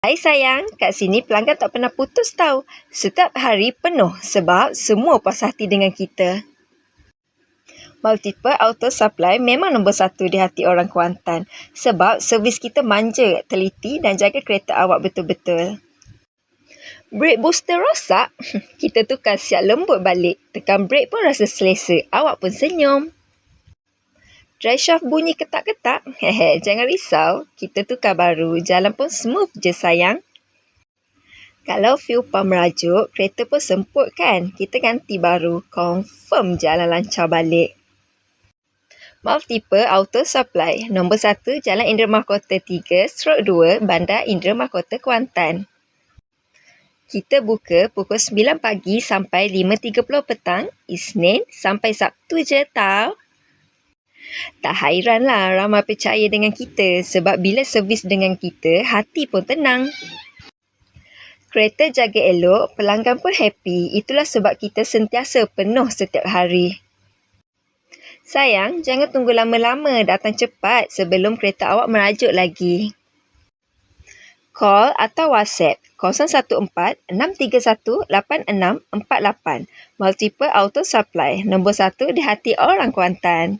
Hai sayang, kat sini pelanggan tak pernah putus tau. Setiap hari penuh sebab semua puas hati dengan kita. Multiple Auto Supply memang nombor satu di hati orang Kuantan sebab servis kita manja, teliti dan jaga kereta awak betul-betul. Brake booster rosak? Kita tukar siap lembut balik. Tekan brake pun rasa selesa. Awak pun senyum. Dry shaft bunyi ketak-ketak? Jangan risau. Kita tukar baru. Jalan pun smooth je sayang. Kalau fuel pump merajuk, kereta pun semput kan? Kita ganti baru. Confirm jalan lancar balik. Multiple Auto Supply. Nombor 1, Jalan Indra Mahkota 3/2, Bandar Indra Mahkota, Kuantan. Kita buka pukul 9 pagi sampai 5.30 petang, Isnin sampai Sabtu je tau. Tak hairanlah ramai percaya dengan kita sebab bila servis dengan kita, hati pun tenang. Kereta jaga elok, pelanggan pun happy. Itulah sebab kita sentiasa penuh setiap hari. Sayang, jangan tunggu lama-lama, datang cepat sebelum kereta awak merajuk lagi. Call atau WhatsApp 014-631-8648. Multiple Auto Supply, nombor 1 di hati orang Kuantan.